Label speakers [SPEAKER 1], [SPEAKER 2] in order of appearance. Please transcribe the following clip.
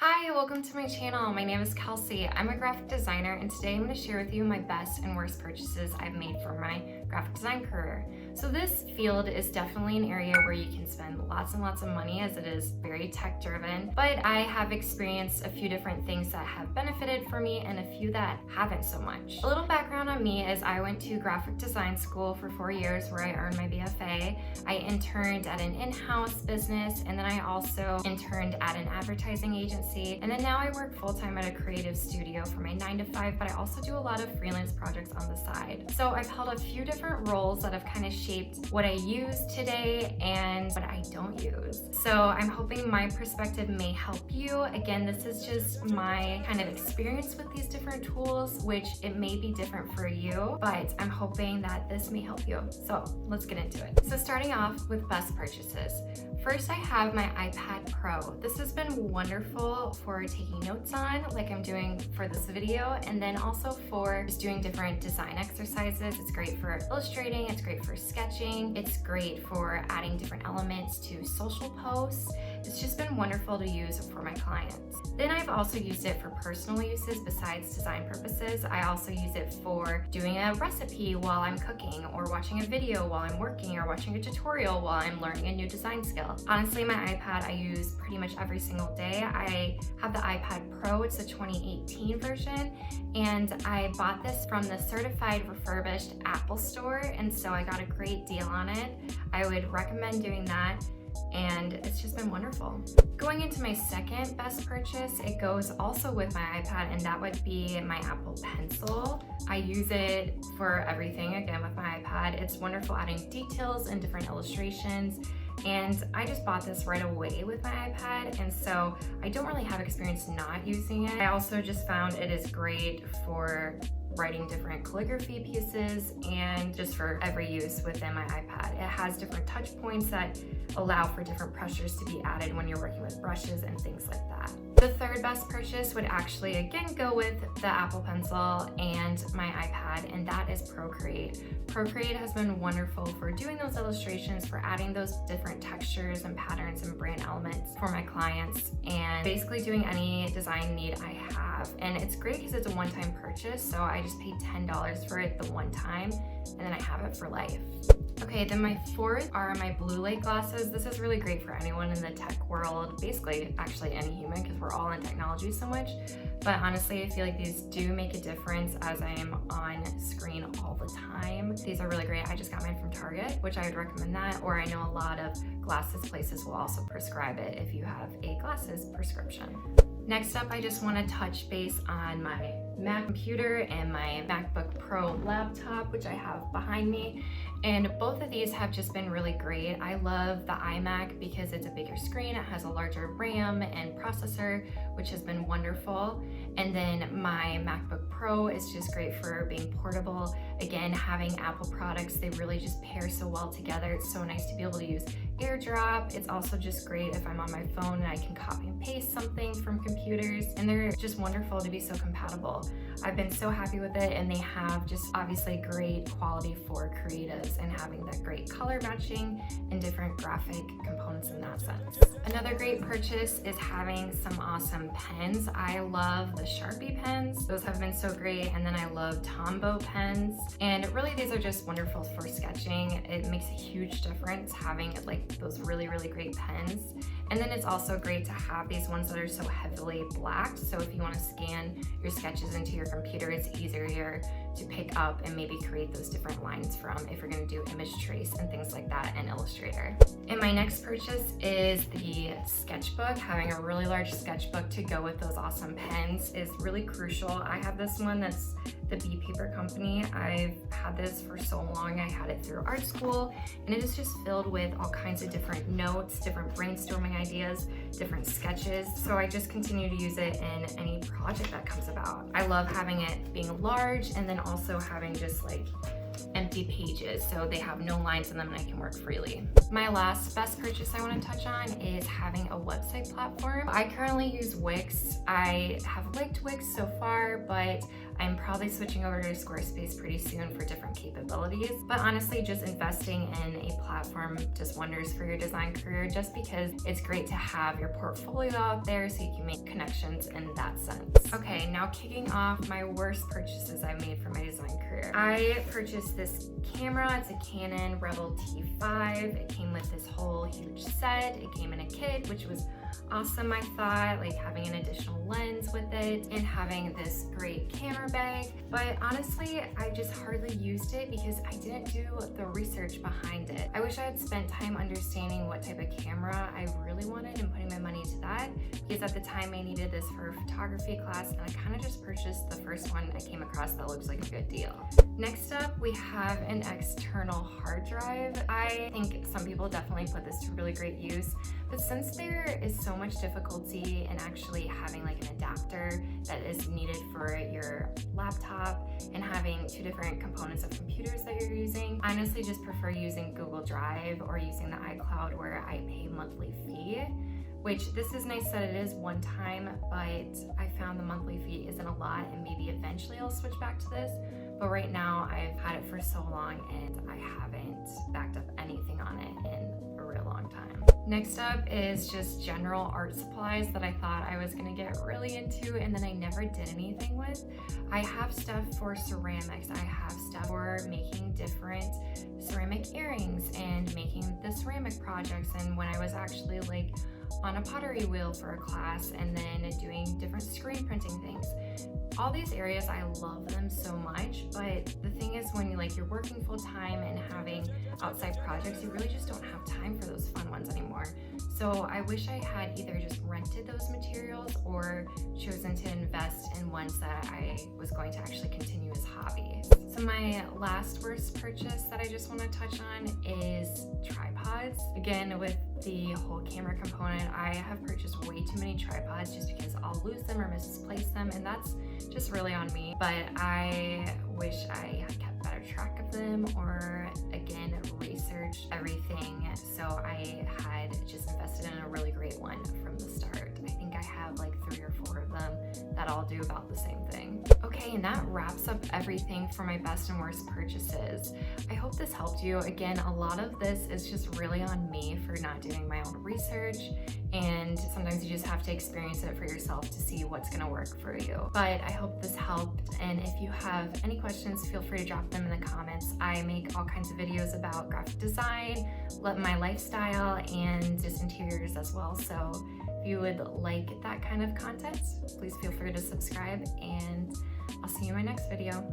[SPEAKER 1] Hi, welcome to my channel. My name is Kelsey. I'm a graphic designer and today I'm going to share with you my best and worst purchases I've made for my graphic design career. So this field is definitely an area where you can spend lots and lots of money as it is very tech driven, but I have experienced a few different things that have benefited for me and a few that haven't so much. A little background on me is I went to graphic design school for 4 years where I earned my BFA. I interned at an in-house business and then I also interned at an advertising agency. And then now I work full-time at a creative studio for my 9 to 5, but I also do a lot of freelance projects on the side. So I've held a few different roles that have kind of shaped what I use today and what I don't use. So I'm hoping my perspective may help you. Again, this is just my kind of experience with these different tools, which it may be different for you, but I'm hoping that this may help you. So let's get into it. So starting off with best purchases. First, I have my iPad Pro. This has been wonderful for taking notes on, like I'm doing for this video, and then also for just doing different design exercises. It's great for illustrating, it's great for sketching, it's great for adding different elements to social posts. It's just been wonderful to use for my clients. Then I've also used it for personal uses besides design purposes. I also use it for doing a recipe while I'm cooking, or watching a video while I'm working, or watching a tutorial while I'm learning a new design skill. Honestly, my iPad I use pretty much every single day. I have the iPad Pro, it's the 2018 version, and I bought this from the certified refurbished Apple store, and so I got a great deal on it. I would recommend doing that, and it's just been wonderful. Going into my second best purchase, it goes also with my iPad, and that would be my Apple Pencil. I use it for everything, again, with my iPad. It's wonderful adding details and different illustrations, and I just bought this right away with my iPad, and so I don't really have experience not using it. I also just found it is great for writing different calligraphy pieces and just for every use within my iPad. It has different touch points that allow for different pressures to be added when you're working with brushes and things like that. The third best purchase would actually again go with the Apple Pencil and my iPad, and that is Procreate. Procreate has been wonderful for doing those illustrations, for adding those different textures and patterns and brand elements for my clients, and basically doing any design need I have. And it's great because it's a one-time purchase, so I just paid $10 for it the one time, and then I have it for life. Okay, then my fourth are my blue light glasses. This is really great for anyone in the tech world, basically actually any human, because we're all in technology so much. But honestly, I feel like these do make a difference as I am on screen all the time. These are really great. I just got mine from Target, which I would recommend that, or I know a lot of glasses places will also prescribe it if you have a glasses prescription. Next up, I just want to touch base on my Mac computer and my MacBook Pro laptop, which I have behind me. And both of these have just been really great. I love the iMac because it's a bigger screen, it has a larger RAM and processor, which has been wonderful. And then my MacBook Pro is just great for being portable. Again, having Apple products, they really just pair so well together. It's so nice to be able to use AirDrop. It's also just great if I'm on my phone and I can copy and paste something from computers, and they're just wonderful to be so compatible. I've been so happy with it, and they have just obviously great quality for creatives and having that great color matching and different graphic components in that sense. Another great purchase is having some awesome pens. I love the Sharpie pens. Those have been so great, and then I love Tombow pens, and really these are just wonderful for sketching. It makes a huge difference having like those really great pens. And then it's also great to have these ones that are so heavily blacked, so if you want to scan your sketches into your computer, it's easier to pick up and maybe create those different lines from if you're going to do image trace and things like that in Illustrator. And my next purchase is the sketchbook. Having a really large sketchbook to go with those awesome pens is really crucial. I have this one that's the Bee Paper Company. I've had this for so long. I had it through art school, and it is just filled with all kinds of different notes, different brainstorming ideas, different sketches. So I just continue to use it in any project that comes about. I love having it being large and then also having just like empty pages, so they have no lines in them and I can work freely. My last best purchase I want to touch on is having a website platform. I currently use Wix. I have liked Wix so far, but I'm probably switching over to Squarespace pretty soon for different capabilities, but honestly, just investing in a platform does wonders for your design career, just because it's great to have your portfolio out there so you can make connections in that sense. Okay, now kicking off my worst purchases I've made for my design career. I purchased this camera. It's a Canon Rebel T5. It came with this whole huge set. It came in a kit, which was awesome, I thought, like having an additional lens with it and having this great camera bag. But honestly, I just hardly used it because I didn't do the research behind it. I wish I had spent time understanding what type of camera I really wanted and putting my money into that, because at the time I needed this for a photography class, and I kind of just purchased the first one I came across that looks like a good deal. Next up, we have an external hard drive. I think some people definitely put this to really great use, but since there is so much difficulty in actually having like an adapter that is needed for your laptop and having two different components of computers that you're using, I honestly just prefer using Google Drive or using the iCloud, where I pay monthly fee. Which, this is nice that it is one time, but I found the monthly fee isn't a lot, and maybe eventually I'll switch back to this. But right now I've had it for so long and I haven't backed up anything on it in a real long time. Next up is just general art supplies that I thought I was gonna get really into and then I never did anything with. I have stuff for ceramics. I have stuff for making different ceramic earrings and making the ceramic projects, and when I was actually like on a pottery wheel for a class, and then doing different screen printing things. All these areas, I love them so much, but the thing is, when you're working full time and having outside projects, you really just don't have time for those fun ones anymore. So I wish I had either just rented those materials or chosen to invest in ones that I was going to actually continue as hobbies. So my last worst purchase that I just want to touch on is tripods. Again, with the whole camera component, I have purchased way too many tripods just because I'll lose them or misplace them, and that's just really on me. But I wish I had kept better track of them, or again, researched everything so I had just invested in a really great one from the start. I think I have like 3 or 4 of them that all do about the same thing. Okay, and that wraps up everything for my best and worst purchases. I hope this helped you. Again, a lot of this is just really on me for not doing my own research, and sometimes you just have to experience it for yourself to see what's gonna work for you. But I hope this helped, and if you have any questions, feel free to drop them in the comments. I make all kinds of videos about graphic design, my lifestyle, and just interiors as well. So if you would like that kind of content, please feel free to subscribe, and I'll see you in my next video.